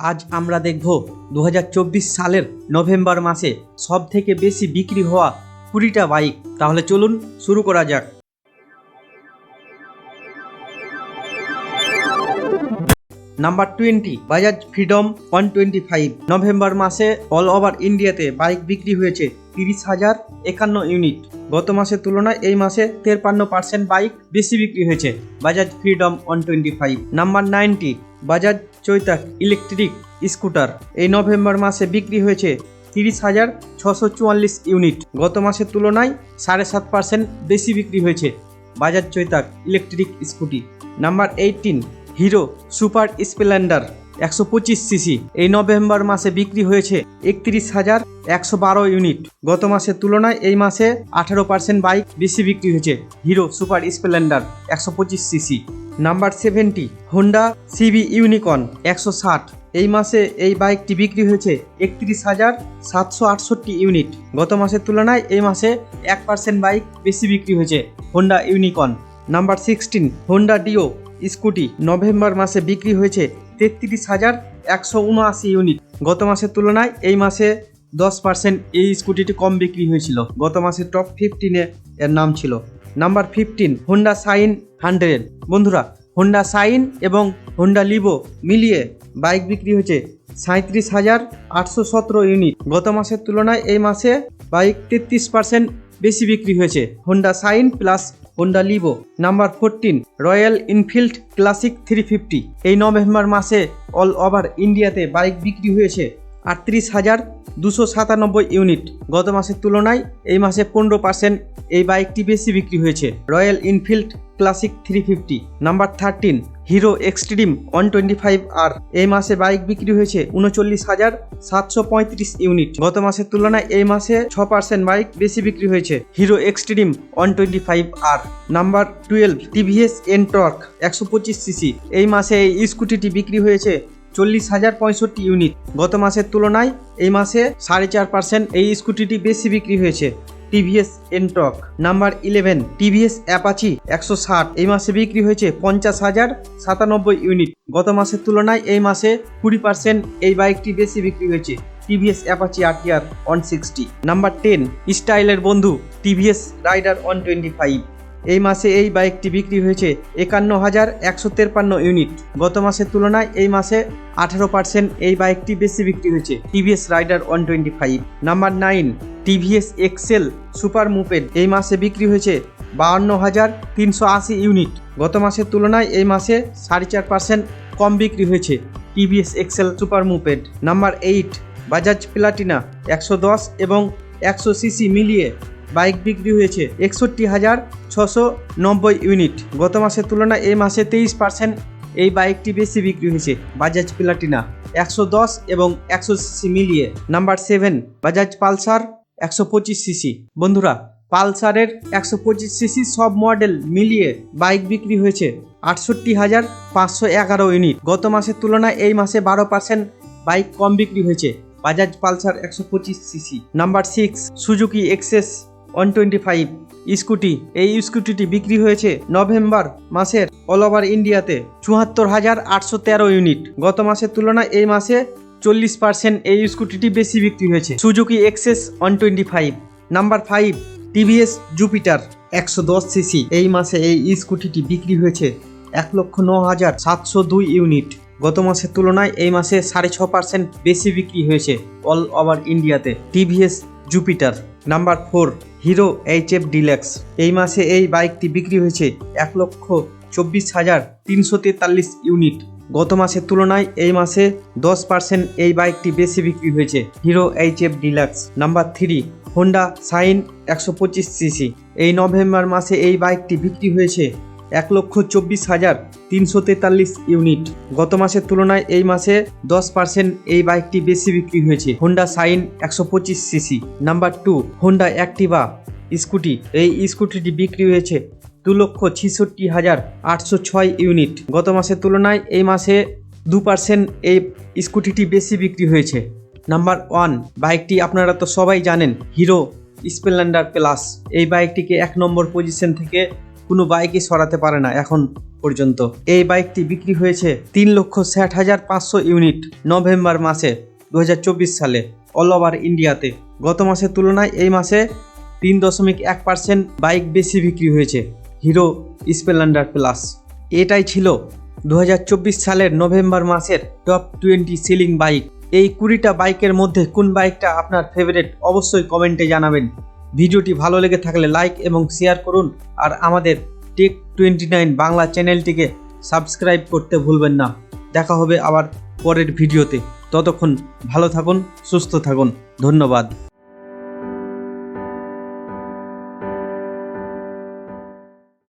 আজ আমরা দেখব 2024 সালের নভেম্বর মাসে সবথেকে বেশি বিক্রি হওয়া 20টা বাইক। তাহলে চলুন শুরু করা যাক। Number 20, Bajaj Freedom 125। নভেম্বর মাসে অল ওভার ইন্ডিয়াতে বাইক বিক্রি হয়েছে 30,051 ইউনিট। গত মাসের তুলনায় এই মাসে 53% বাইক বেশি বিক্রি হয়েছে Bajaj Freedom 125। Number 90, Bajaj Chetak electric scooter. এই নভেম্বর মাসে বিক্রি হয়েছে 30,644 ইউনিট। গত মাসের তুলনায় 7.5% বেশি বিক্রি হয়েছে Bajaj Chetak electric scooty. Number 18, Hero Super Splendor 125 CC. এই নভেম্বর মাসে বিক্রি হয়েছে 31,112 ইউনিট। গত মাসের তুলনায় এই মাসে 18% বাইক বেশি বিক্রি হয়েছে Hero Super Splendor 125 cc. Number 70, Honda CB Unicorn 160। এই মাসে এই বাইকটি বিক্রি হয়েছে 31,768 ইউনিট। গত মাসের তুলনায় এই মাসে 1% বাইক বেশি বিক্রি হয়েছে Honda Unicorn. Number 16, Honda Dio scooty. নভেম্বর মাসে বিক্রি হয়েছে 33,179 ইউনিট। গত মাসের তুলনায় এই মাসে 10% এই স্কুটিটি কম বিক্রি হয়েছিল। গত মাসে টপ 15-এ এর নাম ছিল। Number 15, Honda shine 100। বন্ধুরা, হোন্ডা শাইন এবং হোন্ডা লিভো মিলিয়ে বাইক বিক্রি হয়েছে 37,817 ইউনিট। গত মাসের তুলনায় এই মাসে বাইক 33% বেশি বিক্রি হয়েছে Honda shine plus Honda Livo. Number 14, royal Enfield Classic 350। এই নভেম্বর মাসে অল ওভার ইন্ডিয়াতে বাইক বিক্রি হয়েছে 38,297 ইউনিট। গত মাসের তুলনায় এই মাসে 15% এই বাইকটি বেশি বিক্রি হয়েছে Royal Enfield Classic 350। Number 13, Hero Xtreme 125R। এই মাসে বাইক বিক্রি হয়েছে 39,735 ইউনিট। গত মাসের তুলনায় এই মাসে 6% বাইক বেশি বিক্রি হয়েছে Hero Xtreme 125R। Number 12, TVS Ntorq 125 CC. এই মাসে এই স্কুটিটি বিক্রি হয়েছে 40,065 ইউনিট। গত মাসের তুলনায় এই মাসে 4.5% এই স্কুটিটি বেশি বিক্রি হয়েছে TVS NTorq. Number 11, TVS Apache 160। এই মাসে বিক্রি হয়েছে 50,097 ইউনিট। গত মাসের তুলনায় এই মাসে 20% এই বাইকটি বেশি বিক্রি হয়েছে টিভিএস অ্যাপাচি আরটিআর 160। নাম্বার 10, স্টাইলের বন্ধু টিভিএস রাইডার 125। এই মাসে এই বাইকটি বিক্রি হয়েছে 51,153 ইউনিট। গত মাসের তুলনায় এই মাসে 18% এই বাইকটি বেশি বিক্রি হয়েছে TVS Raider 125। Number 9, TVS XL Super moped. এই মাসে বিক্রি হয়েছে 52,380 ইউনিট। গত মাসের তুলনায় এই মাসে 4.5% কম বিক্রি হয়েছে TVS XL Super moped. Number 8, Bajaj Platina 110 এবং 100 সিসি মিলিয়ে বাইক বিক্রি হয়েছে 61,690 ইউনিট। গত মাসের তুলনায় এই মাসে 23% এই বাইকটি বেশি বিক্রি হয়েছে বাজাজ প্লাটিনা 110 এবং 100 সিসি মিলিয়ে। Number 7, Bajaj Pulsar 125 CC. বন্ধুরা, পালসারের 125 সিসি সব মডেল মিলিয়ে বাইক বিক্রি হয়েছে 68,511 ইউনিট। গত মাসের তুলনায় এই মাসে 12% বাইক কম বিক্রি হয়েছে Bajaj Pulsar 125 cc. Number 6, Suzuki Access 125 scooty. এই স্কুটিটি বিক্রি হয়েছে নভেম্বর মাসের অল ওভার ইন্ডিয়াতে 74,813 ইউনিট। গত মাসের তুলনায় এই মাসে 40% এই স্কুটিটি বেশি বিক্রি হয়েছে Suzuki Access 125। Number 5, TVS Jupiter 110 cc. এই মাসে এই স্কুটিটি বিক্রি হয়েছে 1,09,702 ইউনিট। গত মাসের তুলনায় এই মাসে 6.5% বেশি বিক্রি হয়েছে অল ওভার ইন্ডিয়াতে TVS Jupiter. Number 4, hero HF deluxe. এই মাসে এই বাইকটি বিক্রি হয়েছে 1,24,343 ইউনিট। গত মাসের তুলনায় এই মাসে 10% এই বাইকটি বেশি বিক্রি হয়েছে hero HF deluxe. Number 3, Honda shine 125 CC. এই নভেম্বর মাসে এই বাইকটি বিক্রি হয়েছে 1,24,343 ইউনিট। গত মাসের তুলনায় এই মাসে 10% এই বাইকটি বেশি বিক্রি হয়েছে Honda shine 125 cc. Number 2, Honda Activa scooty. এই স্কুটিটি বিক্রি হয়েছে 2,66,806 ইউনিট। গত মাসের তুলনায় এই মাসে 2% এই স্কুটিটি বেশি বিক্রি হয়েছে। নাম্বার 1, বাইকটি আপনারা তো সবাই জানেন, হিরো স্প্লেন্ডার প্লাস। এই বাইকটিকে 1 নম্বর পজিশন থেকে কোনো বাইকই সরাতে পারে না এখন পর্যন্ত। এই বাইকটি বিক্রি হয়েছে 3,60,500 ইউনিট নভেম্বর মাসে 2024 সালে অল ওভার ইন্ডিয়াতে। গত মাসের তুলনায় এই মাসে 3.1% বাইক বেশি বিক্রি হয়েছে হিরো স্প্লেন্ডার প্লাস। এটাই ছিল 2024 সালের নভেম্বর মাসের টপ 20 সেলিং বাইক। এই 20টা বাইকের মধ্যে কোন বাইকটা আপনার ফেভারিট অবশ্যই কমেন্টে জানাবেন। ভিডিওটি ভালো লেগে থাকলে লাইক এবং শেয়ার করুন, আর আমাদের টেক 29 বাংলা চ্যানেলটিকে সাবস্ক্রাইব করতে ভুলবেন না। দেখা হবে আবার পরের ভিডিওতে। ততক্ষণ ভালো থাকুন, সুস্থ থাকুন। ধন্যবাদ।